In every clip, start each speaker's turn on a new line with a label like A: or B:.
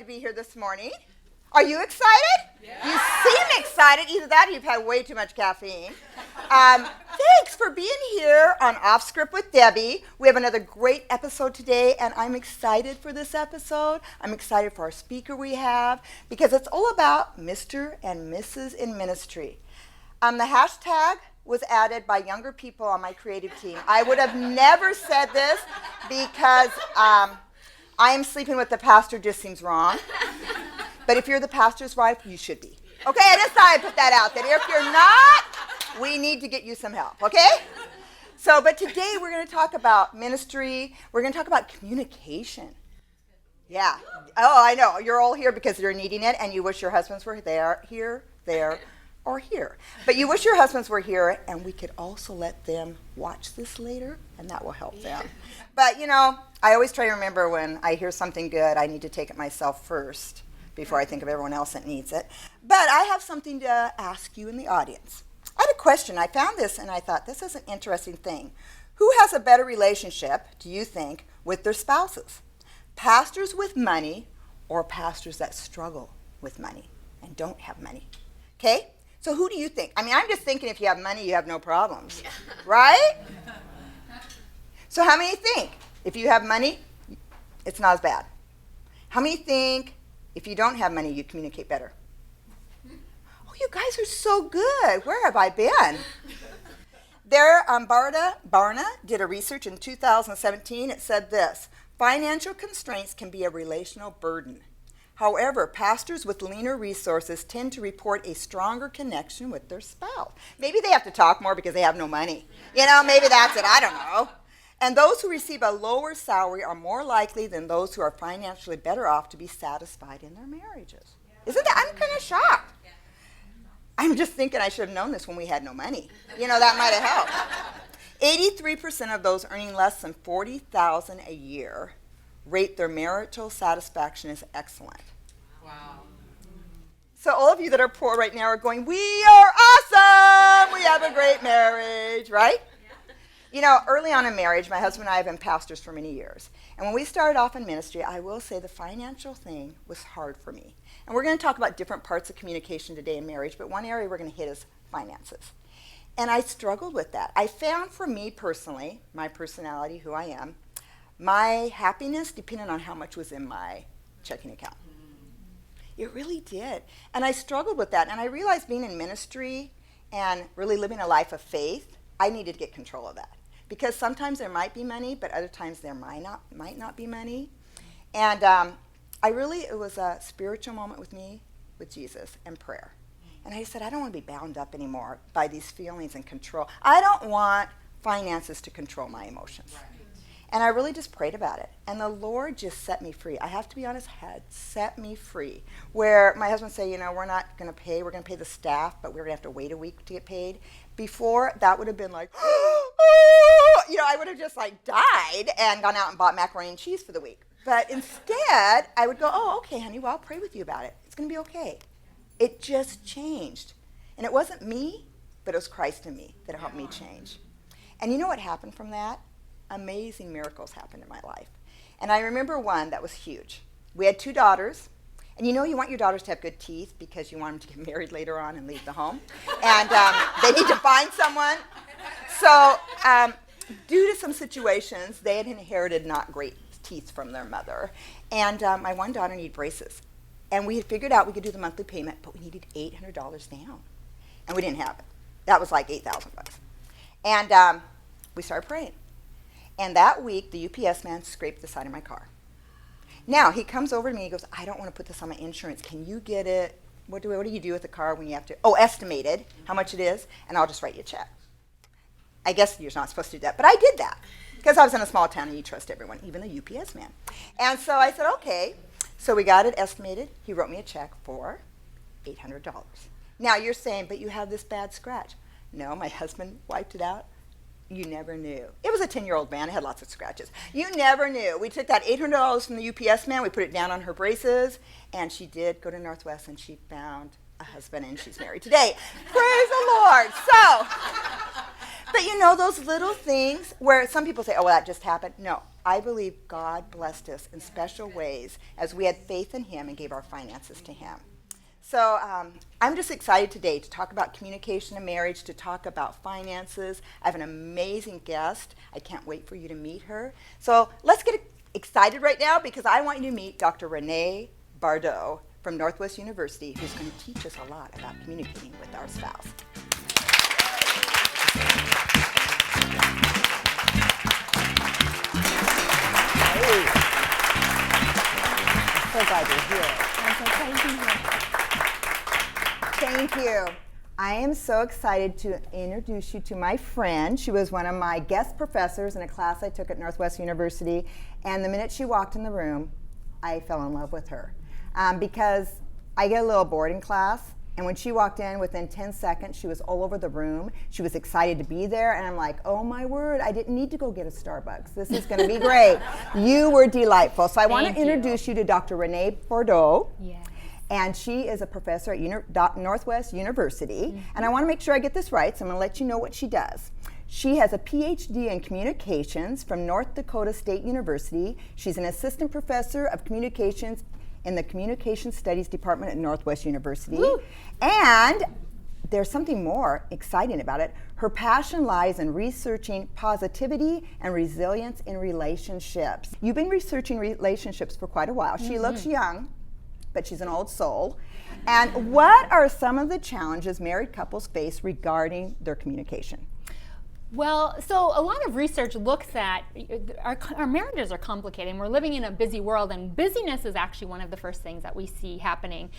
A: be here this morning. Are you excited? Yeah. You seem excited. Either that or you've had way too much caffeine. Thanks for being here on Off Script with Debbie. We have another great episode today, and I'm excited for this episode. I'm excited for our speaker we have, because it's all about Mr. and Mrs. in ministry. The hashtag was added by younger people on my creative team. I would have never said this because I am sleeping with the pastor just seems wrong. But if you're the pastor's wife, you should be. Okay, I just thought I'd put that out there. If you're not, we need to get you some help, okay? But today we're going to talk about ministry. We're going to talk about communication. Yeah. Oh, I know. You're all here because you're needing it, and you wish your husbands were there, or here. But you wish your husbands were here, and we could also let them watch this later, and that will help them. But, I always try to remember when I hear something good, I need to take it myself first before I think of everyone else that needs it. But I have something to ask you in the audience. I had a question. I found this, and I thought, this is an interesting thing. Who has a better relationship, do you think, with their spouses? Pastors with money or pastors that struggle with money and don't have money? Okay? So who do you think? I'm just thinking if you have money, you have no problems, right? So how many think if you have money, it's not as bad? How many think if you don't have money, you communicate better? Oh, you guys are so good. Where have I been? Barna did a research in 2017. It said this: financial constraints can be a relational burden. However, pastors with leaner resources tend to report a stronger connection with their spouse. Maybe they have to talk more because they have no money. Maybe that's it. I don't know. And those who receive a lower salary are more likely than those who are financially better off to be satisfied in their marriages. Isn't that? I'm kind of shocked. I'm just thinking I should have known this when we had no money. That might have helped. 83% of those earning less than $40,000 a year rate their marital satisfaction as excellent. Wow. So all of you that are poor right now are going, we are awesome! We have a great marriage, right? Early on in marriage, my husband and I have been pastors for many years. And when we started off in ministry, I will say the financial thing was hard for me. And we're going to talk about different parts of communication today in marriage, but one area we're going to hit is finances. And I struggled with that. I found for me personally, my personality, who I am, my happiness depended on how much was in my checking account. It really did. And I struggled with that. And I realized being in ministry and really living a life of faith, I needed to get control of that. Because sometimes there might be money, but other times there might not be money. And it was a spiritual moment with me, with Jesus, and prayer. And I said, I don't want to be bound up anymore by these feelings and control. I don't want finances to control my emotions. Right. And I really just prayed about it. And the Lord just set me free. I have to be honest, had set me free. Where my husband said, we're not going to pay. We're going to pay the staff, but we're going to have to wait a week to get paid. Before, that would have been like, I would have just died and gone out and bought macaroni and cheese for the week. But instead, I would go, oh, okay, honey, well, I'll pray with you about it. It's going to be okay. It just changed. And it wasn't me, but it was Christ in me that helped me change. And you know what happened from that? Amazing miracles happened in my life. And I remember one that was huge. We had 2 daughters. And you want your daughters to have good teeth because you want them to get married later on and leave the home. And they need to find someone. So due to some situations, they had inherited not great teeth from their mother. And my one daughter needed braces. And we had figured out we could do the monthly payment, but we needed $800 down. And we didn't have it. That was like $8,000. And we started praying. And that week, the UPS man scraped the side of my car. Now, he comes over to me, he goes, I don't want to put this on my insurance. Can you get it? What do you do with the car when you have to? Oh, estimated how much it is, and I'll just write you a check. I guess you're not supposed to do that, but I did that. Because I was in a small town and you trust everyone, even the UPS man. And so I said, okay. So we got it estimated. He wrote me a check for $800. Now, you're saying, but you have this bad scratch. No, my husband wiped it out. You never knew. It was a 10-year-old man. It had lots of scratches. You never knew. We took that $800 from the UPS man. We put it down on her braces. And she did go to Northwest, and she found a husband, and she's married today. Praise the Lord. So, but those little things where some people say, oh, well, that just happened. No, I believe God blessed us in special ways as we had faith in him and gave our finances to him. So I'm just excited today to talk about communication in marriage, to talk about finances. I have an amazing guest. I can't wait for you to meet her. So let's get excited right now because I want you to meet Dr. Renee Bardot from Northwest University, who's going to teach us a lot about communicating with our spouse. Hey. I'm so glad you're here.
B: I'm so glad to be here.
A: Thank you. I am so excited to introduce you to my friend. She was one of my guest professors in a class I took at Northwest University, and the minute she walked in the room, I fell in love with her. Because I get a little bored in class, and when she walked in, within 10 seconds, she was all over the room. She was excited to be there, and I'm like, oh my word, I didn't need to go get a Starbucks. This is gonna be great. You were delightful. So I wanna introduce you to Dr. Renee Bardot.
B: Yes.
A: And she is a professor at Northwest University. And I want to make sure I get this right, so I'm going to let you know what she does. She has a PhD in communications from North Dakota State University. She's an assistant professor of communications in the Communication Studies Department at Northwest University. Woo. And there's something more exciting about it. Her passion lies in researching positivity and resilience in relationships. You've been researching relationships for quite a while. She looks young, but she's an old soul. And what are some of the challenges married couples face regarding their communication?
B: Well, so a lot of research looks at our marriages are complicated, and we're living in a busy world, and busyness is actually one of the first things that we see happening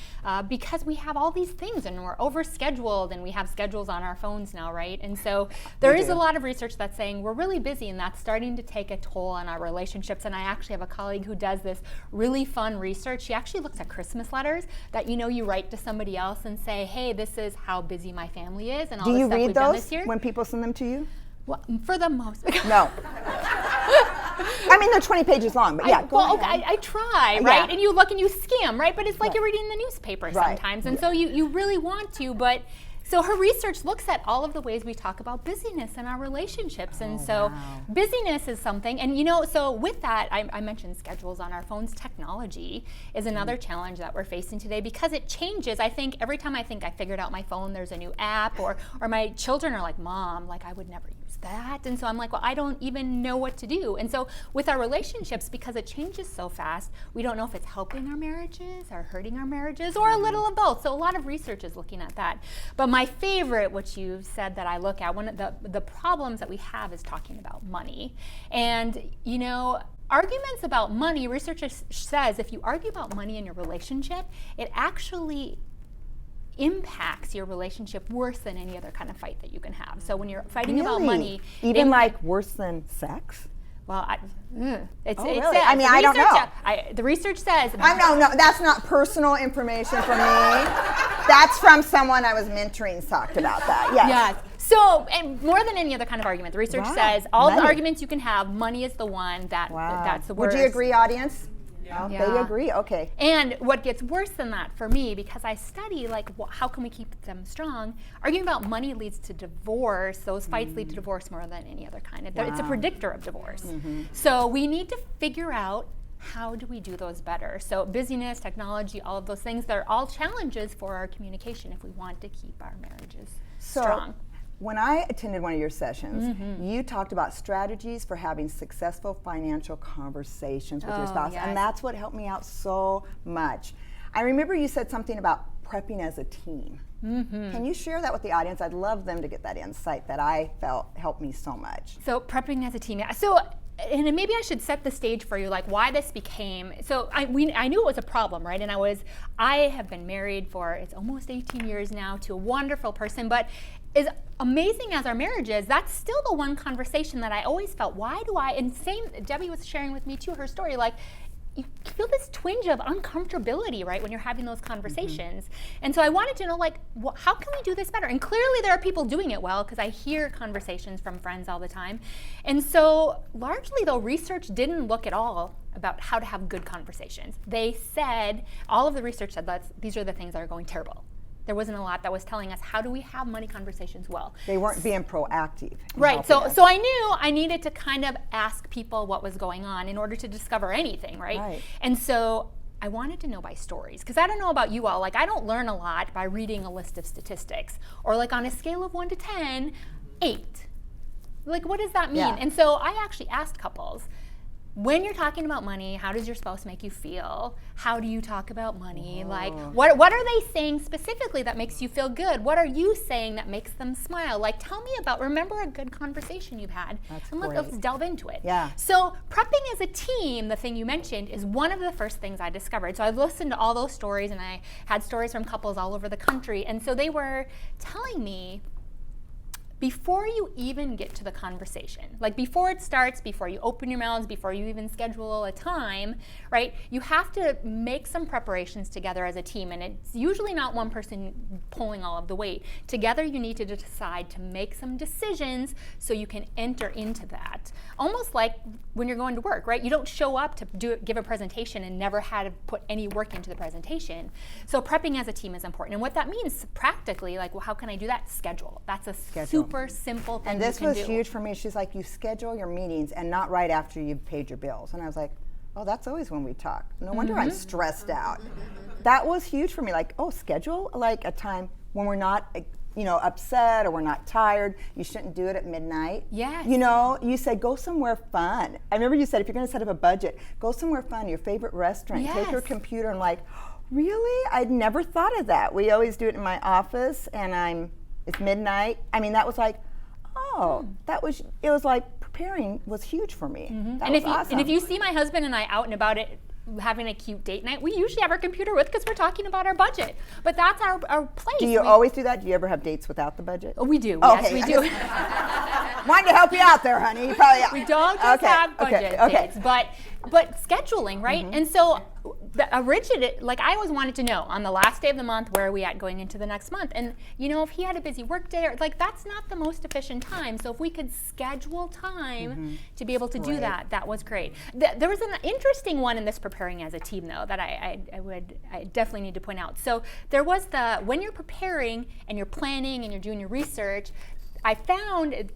B: because we have all these things and we're overscheduled and we have schedules on our phones now, right? And so there is a lot of research that's saying we're really busy, and that's starting to take a toll on our relationships. And I actually have a colleague who does this really fun research. She actually looks at Christmas letters that you write to somebody else and say, hey, this is how busy my family is and all this stuff we've done this year.
A: Do you read those when people send them to you?
B: Well, for the most.
A: No. I mean, they're 20 pages long, but yeah, go ahead.
B: I try, right? Yeah. And you look and you skim, right? But it's like you're reading the newspaper sometimes. And so you really want to, but so her research looks at all of the ways we talk about busyness in our relationships. And busyness is something, and so with that, I mentioned schedules on our phones. Technology is another challenge that we're facing today because it changes. I think every time I think I figured out my phone, there's a new app, or my children are like, Mom, like I would never use that. And so I'm like, well, I don't even know what to do. And so with our relationships, because it changes so fast, we don't know if it's helping our marriages or hurting our marriages or a little of both. So a lot of research is looking at that. But my favorite, which you said that I look at, one of the problems that we have is talking about money. And arguments about money, research says if you argue about money in your relationship, it actually impacts your relationship worse than any other kind of fight that you can have. So when you're fighting about money,
A: even like worse than sex?
B: Well,
A: really?
B: Says,
A: I mean, I don't know.
B: The research says.
A: No, that's not personal information from me. That's from someone I was mentoring talked about that. Yes.
B: Yes. So, and more than any other kind of argument, the research says all the arguments you can have, money is the one that's the worst.
A: Would you agree, audience?
B: Yeah.
A: They agree? Okay.
B: And what gets worse than that for me, because I study how can we keep them strong, arguing about money leads to divorce. Those fights lead to divorce more than any other kind. It's a predictor of divorce. So we need to figure out how do we do those better. So busyness, technology, all of those things, they're all challenges for our communication if we want to keep our marriages strong.
A: When I attended one of your sessions, you talked about strategies for having successful financial conversations with your spouse, and that's what helped me out so much. I remember you said something about prepping as a team. Can you share that with the audience? I'd love them to get that insight that I felt helped me so much.
B: So prepping as a team, and maybe I should set the stage for you, like why this became. So I knew it was a problem, right? And I have been married for it's almost 18 years now to a wonderful person, but as amazing as our marriage is, that's still the one conversation that I always felt. Why do I? And same, Debbie was sharing with me too her story, like. You feel this twinge of uncomfortability, right, when you're having those conversations. And so I wanted to know, how can we do this better? And clearly there are people doing it well, because I hear conversations from friends all the time. And so largely, though, research didn't look at all about how to have good conversations. They said, all of the research said that these are the things that are going terrible. there wasn't a lot that was telling us how do we have money conversations well.
A: They weren't being proactive.
B: Right, so I knew I needed to kind of ask people what was going on in order to discover anything, right? And so I wanted to know by stories, because I don't know about you all, like I don't learn a lot by reading a list of statistics, or like on a scale of 1 to 10, 8. Like what does that mean?
A: Yeah.
B: And so I actually asked couples, when you're talking about money, how does your spouse make you feel? How do you talk about money? Like, what are they saying specifically that makes you feel good? What are you saying that makes them smile? Like, tell me about, remember a good conversation you've had. And let's delve into it.
A: Yeah.
B: So prepping as a team, the thing you mentioned, is one of the first things I discovered. So I've listened to all those stories, and I had stories from couples all over the country. And so they were telling me, before you even get to the conversation, like before it starts, before you open your mouths, before you even schedule a time, right, you have to make some preparations together as a team, and it's usually not one person pulling all of the weight. Together you need to decide to make some decisions so you can enter into that. Almost like when you're going to work, right? You don't show up to give a presentation and never had to put any work into the presentation. So prepping as a team is important. And what that means practically, like, well, how can I do that? Schedule. That's a super simple thing.
A: And this was huge for me. She's like, you schedule your meetings and not right after you've paid your bills. And I was like, oh, that's always when we talk. No wonder I'm stressed out. That was huge for me. Like, oh, schedule like a time when we're not, upset or we're not tired. You shouldn't do it at midnight.
B: Yes.
A: You said go somewhere fun. I remember you said if you're going to set up a budget, go somewhere fun, your favorite restaurant.
B: Yes.
A: Take your computer. And like, really? I'd never thought of that. We always do it in my office, and it's midnight. I mean, that was like, it was like preparing was huge for me. That was awesome.
B: And if you see my husband and I out and about having a cute date night, we usually have our computer with because we're talking about our budget. But that's our place.
A: Do you always do that? Do you ever have dates without the budget?
B: Oh, we do.
A: Oh,
B: yes,
A: okay.
B: we do.
A: Wanted to help you out there, honey. You probably
B: We don't just have budget dates, but scheduling, right? And so I always wanted to know on the last day of the month, where are we at going into the next month? And if he had a busy work day, that's not the most efficient time. So if we could schedule time to be able to do that was great. There was an interesting one in this preparing as a team, though, that I definitely need to point out. So there was when you're preparing and you're planning and you're doing your research, I found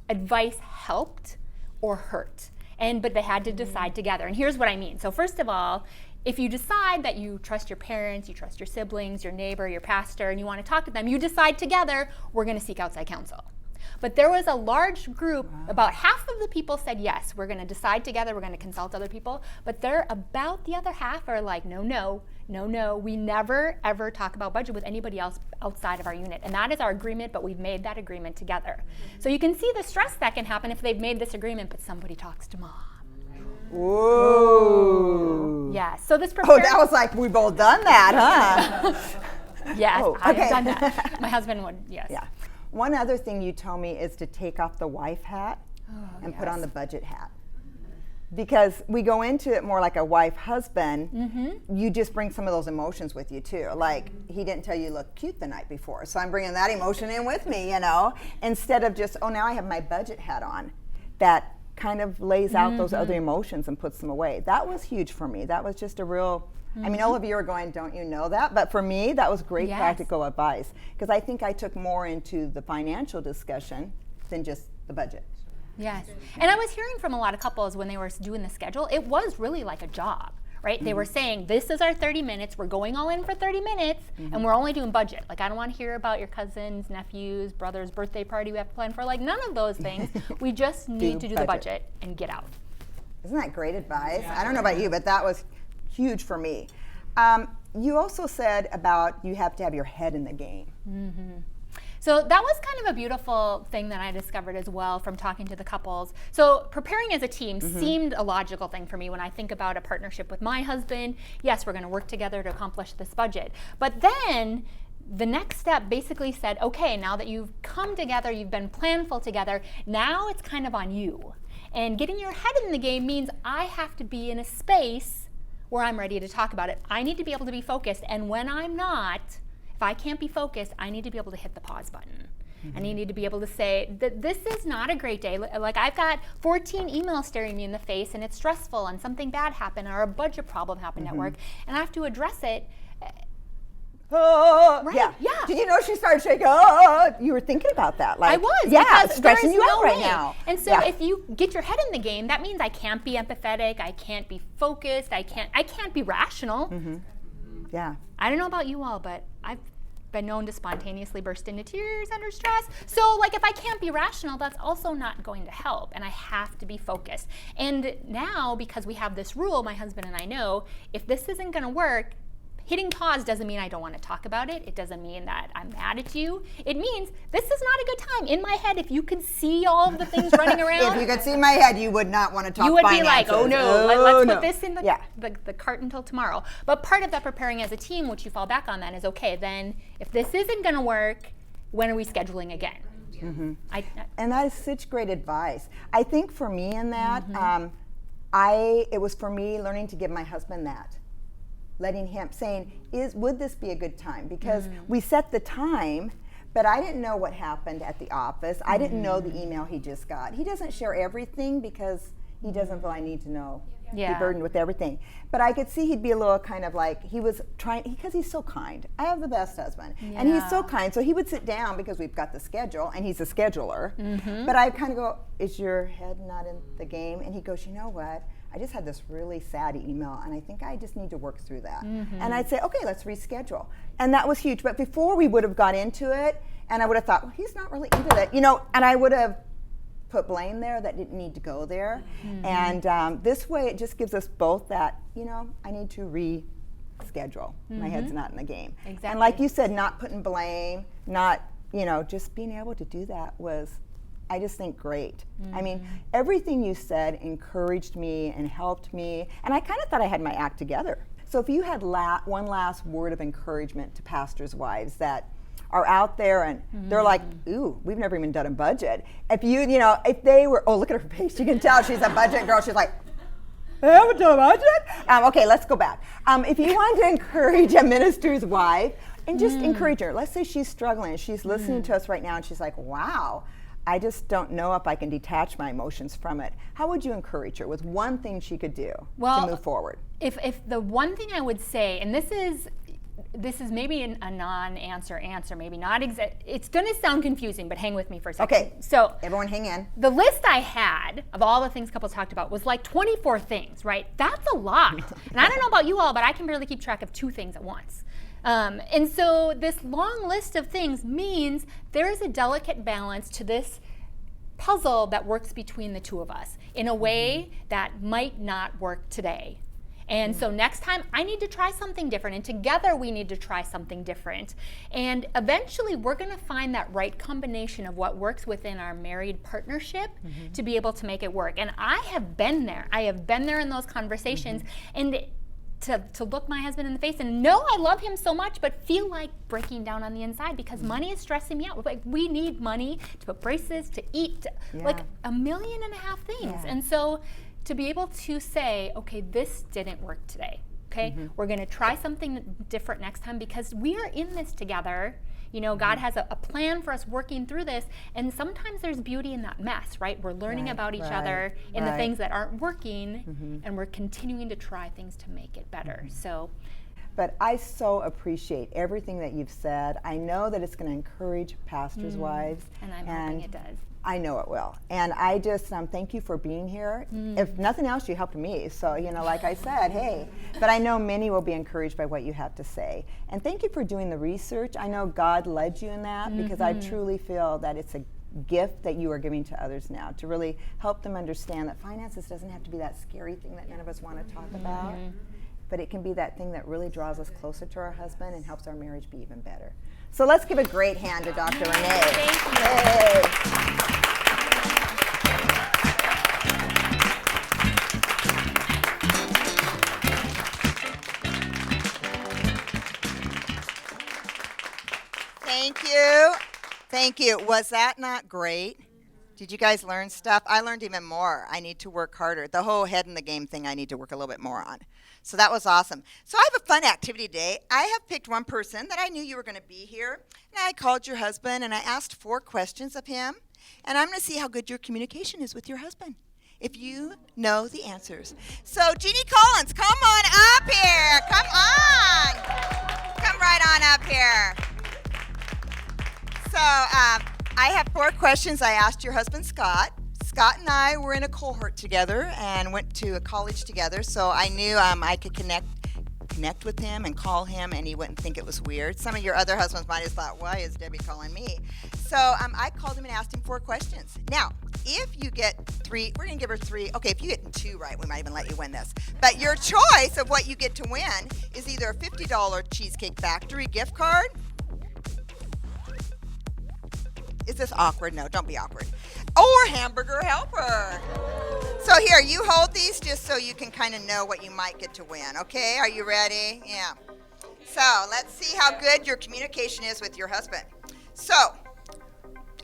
B: advice helped or hurt. But they had to decide together. And here's what I mean. So first of all, if you decide that you trust your parents, you trust your siblings, your neighbor, your pastor, and you want to talk to them, you decide together, we're going to seek outside counsel. But there was a large group, about half of the people said, yes, we're going to decide together, we're going to consult other people. But about the other half are like, no, we never, ever talk about budget with anybody else outside of our unit. And that is our agreement, but we've made that agreement together. So you can see the stress that can happen if they've made this agreement, but somebody talks to mom.
A: Whoa.
B: Yeah, so this
A: Oh, that was like, we've all done that, huh?
B: Yes, I've done that. My husband would, yes.
A: Yeah. One other thing you told me is to take off the wife hat and put on the budget hat. Because we go into it more like a wife-husband, you just bring some of those emotions with you too. Like, he didn't tell you look cute the night before, so I'm bringing that emotion in with me, instead of just, now I have my budget hat on. That kind of lays out those other emotions and puts them away. That was huge for me. That was just a real, I mean, all of you are going, don't you know that? But for me, that was great practical advice, because I think I took more into the financial discussion than just the budget.
B: Yes. And I was hearing from a lot of couples when they were doing the schedule, it was really like a job, right? They were saying, this is our 30 minutes, we're going all in for 30 minutes, and we're only doing budget. Like, I don't want to hear about your cousin's, nephew's, brother's birthday party we have to plan for. Like, none of those things. We just need to do the budget and get out.
A: Isn't that great advice? I don't know about you, but that was huge for me. You also said about you have to have your head in the game.
B: So that was kind of a beautiful thing that I discovered as well from talking to the couples. So preparing as a team seemed a logical thing for me when I think about a partnership with my husband. Yes, we're going to work together to accomplish this budget. But then the next step basically said, okay, now that you've come together, you've been planful together, now it's kind of on you. And getting your head in the game means I have to be in a space where I'm ready to talk about it. I need to be able to be focused. And when I'm not, if I can't be focused, I need to be able to hit the pause button. And I need to be able to say that this is not a great day. Like, I've got 14 emails staring me in the face, and it's stressful, and something bad happened, or a budget problem happened at work, and I have to address it.
A: oh,
B: Yeah.
A: Did you know she started shaking? Oh, you were thinking about that. Like,
B: I was.
A: Yeah,
B: because
A: stressing you
B: there is
A: out
B: no
A: right
B: way.
A: now.
B: And so if you get your head in the game, that means I can't be empathetic. I can't be focused. I can't be rational.
A: Yeah.
B: I don't know about you all, but I've been known to spontaneously burst into tears under stress. So like if I can't be rational, that's also not going to help, and I have to be focused. And now, because we have this rule, my husband and I know, if this isn't going to work, hitting pause doesn't mean I don't want to talk about it. It doesn't mean that I'm mad at you. It means this is not a good time. In my head, if you could see all of the things running around.
A: If you could see my head, you would not want to talk
B: You would
A: finances.
B: be like, oh no, let's put this in the cart until tomorrow. But part of that preparing as a team, which you fall back on then, is okay, then if this isn't going to work, when are we scheduling again?
A: And that is such great advice. I think for me in that, it was for me learning to give my husband that. Letting him, saying, would this be a good time? Because we set the time, but I didn't know what happened at the office. I didn't know the email he just got. He doesn't share everything because he doesn't feel I need to know. Be burdened with everything. But I could see he'd be a little kind of like, he was trying, because he's so kind. I have the best husband. And he's so kind. So he would sit down because we've got the schedule, and he's a scheduler. But I kind of go, is your head not in the game? And he goes, you know what? I just had this really sad email, and I think I just need to work through that. And I'd say, okay, let's reschedule. And that was huge. But before we would have got into it, and I would have thought, well, he's not really into that. And I would have put blame there that didn't need to go there. And this way, it just gives us both that, I need to reschedule. My head's not in the game.
B: Exactly.
A: And like you said, not putting blame, not, just being able to do that was, I just think, great. I mean, everything you said encouraged me and helped me, and I kind of thought I had my act together. So if you had one last word of encouragement to pastors' wives that are out there and they're like, ooh, we've never even done a budget. If if they were, oh, look at her face, you can tell she's a budget girl. She's like, I haven't done a budget? Okay, let's go back. If you want to encourage a minister's wife, and just encourage her. Let's say she's struggling, she's listening to us right now, and she's like, wow, I just don't know if I can detach my emotions from it. How would you encourage her with one thing she could do to move forward?
B: If the one thing I would say, and this is maybe a non-answer, maybe not exact. It's going to sound confusing, but hang with me for a second.
A: Okay,
B: so
A: everyone hang in.
B: The list I had of all the things couples talked about was like 24 things, right? That's a lot. And I don't know about you all, but I can barely keep track of 2 things at once. And so this long list of things means there is a delicate balance to this puzzle that works between the two of us in a way that might not work today. And so next time I need to try something different, and together we need to try something different. And eventually we're going to find that right combination of what works within our married partnership to be able to make it work. And I have been there. I have been there in those conversations. And to look my husband in the face and know I love him so much, but feel like breaking down on the inside because money is stressing me out. Like, we need money to put braces, to eat, like 1.5 million things. Yeah. And so to be able to say, okay, this didn't work today. Okay, we're going to try something different next time because we are in this together. God has a plan for us working through this, and sometimes there's beauty in that mess, right? We're learning about each other in the things that aren't working, and we're continuing to try things to make it better. So,
A: but I so appreciate everything that you've said. I know that it's going to encourage pastors' wives.
B: And I'm hoping it does.
A: I know it will. And I just thank you for being here. If nothing else, you helped me. So, like I said, hey. But I know many will be encouraged by what you have to say. And thank you for doing the research. I know God led you in that because I truly feel that it's a gift that you are giving to others now to really help them understand that finances doesn't have to be that scary thing that none of us want to talk about. But it can be that thing that really draws us closer to our husband and helps our marriage be even better. So let's give a great hand to Dr. Renee.
B: Thank you.
A: Hey. Thank you. Was that not great? Did you guys learn stuff? I learned even more. I need to work harder. The whole head in the game thing I need to work a little bit more on. So that was awesome. So I have a fun activity today. I have picked one person that I knew you were going to be here. And I called your husband and I asked 4 questions of him. And I'm going to see how good your communication is with your husband, if you know the answers. So Jeannie Collins, come on up here. Come on. Come right on up here. So I have 4 questions I asked your husband, Scott. Scott and I were in a cohort together and went to a college together, so I knew I could connect with him and call him, and he wouldn't think it was weird. Some of your other husbands might have thought, why is Debbie calling me? So I called him and asked him 4 questions. Now, if you get 3, we're going to give her 3. Okay, if you get 2 right, we might even let you win this. But your choice of what you get to win is either a $50 Cheesecake Factory gift card. Is this awkward? No, don't be awkward. Or Hamburger Helper. So here, you hold these just so you can kind of know what you might get to win. Okay, are you ready? Yeah. So let's see how good your communication is with your husband. So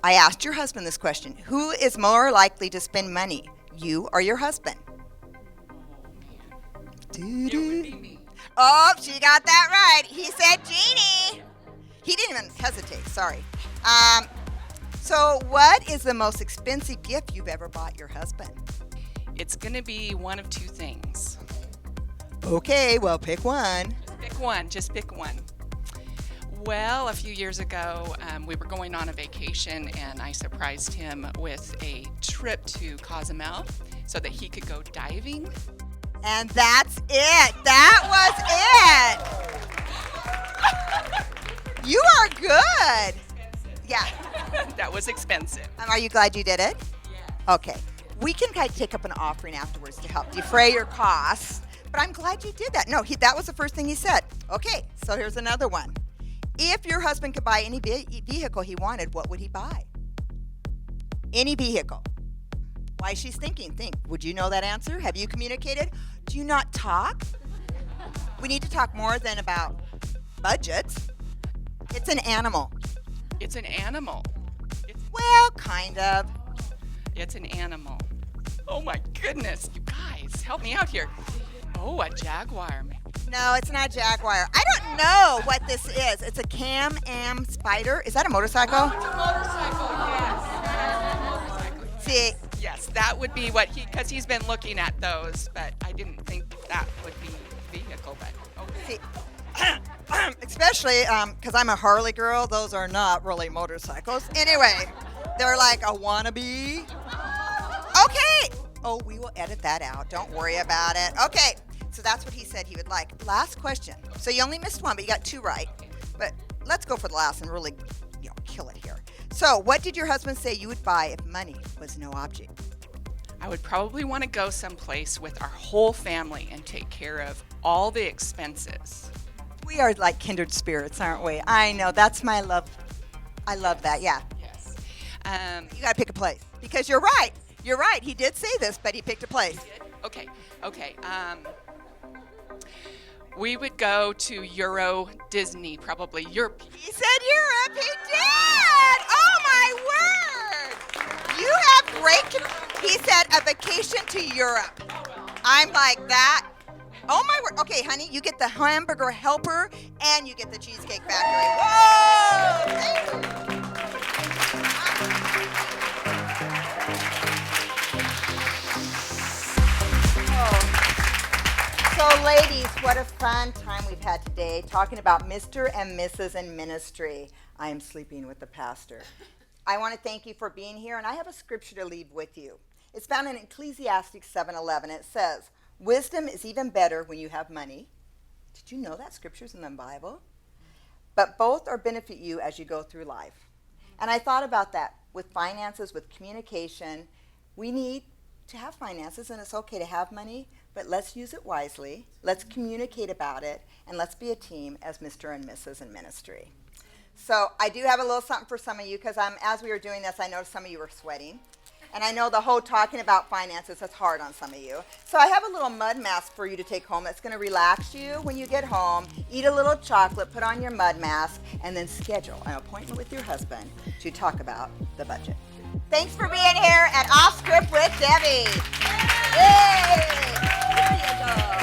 A: I asked your husband this question. Who is more likely to spend money, you or your husband?
C: It would be me.
A: Oh, she got that right. He said Jeannie. He didn't even hesitate, sorry. So what is the most expensive gift you've ever bought your husband?
C: It's going to be one of 2 things.
A: Okay, well, pick one.
C: Pick one. Just pick one. Well, a few years ago, we were going on a vacation, and I surprised him with a trip to Cozumel so that he could go diving.
A: And that's it. That was it. You are good. Yeah.
C: That was expensive.
A: Are you glad you did it?
C: Yeah.
A: Okay. We can kind of take up an offering afterwards to help defray your costs, but I'm glad you did that. No, that was the first thing he said. Okay, so here's another one. If your husband could buy any vehicle he wanted, what would he buy? Any vehicle. Why she's thinking. Think. Would you know that answer? Have you communicated? Do you not talk? We need to talk more than about budgets. It's an animal.
C: It's an animal.
A: Well, kind of.
C: It's an animal. Oh my goodness, you guys, help me out here. Oh, a jaguar.
A: No, it's not a jaguar. I don't know what this is. It's a Can-Am Spider. Is that a motorcycle?
C: Oh, it's a motorcycle, yes.
A: See,
C: Yes, that would be what because he's been looking at those, but I didn't think that would be a vehicle, but okay.
A: see, especially because I'm a Harley girl, those are not really motorcycles. Anyway, they're like a wannabe. Okay. Oh, we will edit that out. Don't worry about it. Okay. So that's what he said he would like. Last question. So you only missed one, but you got 2 right. But let's go for the last and really, kill it here. So what did your husband say you would buy if money was no object?
C: I would probably want to go someplace with our whole family and take care of all the expenses.
A: We are like kindred spirits, aren't we? I know. That's my love. I love that. Yeah.
C: Yes.
A: You got to pick a place because you're right. You're right. He did say this, but he picked a place.
C: Okay. We would go to Euro Disney, probably Europe.
A: He said Europe. He did. Oh my word! You have great. He said a vacation to Europe. I'm like that. Oh my word. Okay, honey, you get the Hamburger Helper and you get the Cheesecake Factory. Whoa! Thank you. So ladies, what a fun time we've had today talking about Mr. and Mrs. in ministry. I am sleeping with the pastor. I want to thank you for being here, and I have a scripture to leave with you. It's found in Ecclesiastes 7:11. It says, wisdom is even better when you have money. Did you know that scripture's in the Bible? But both are benefit you as you go through life. And I thought about that with finances, with communication. We need to have finances, and it's okay to have money, but let's use it wisely. Let's communicate about it, and let's be a team as Mr. and Mrs. in ministry. So I do have a little something for some of you, because as we were doing this, I noticed some of you were sweating. And I know the whole talking about finances, that's hard on some of you. So I have a little mud mask for you to take home that's going to relax you when you get home. Eat a little chocolate, put on your mud mask, and then schedule an appointment with your husband to talk about the budget. Thanks for being here at Off Script with Debbie. Yay! Here you go.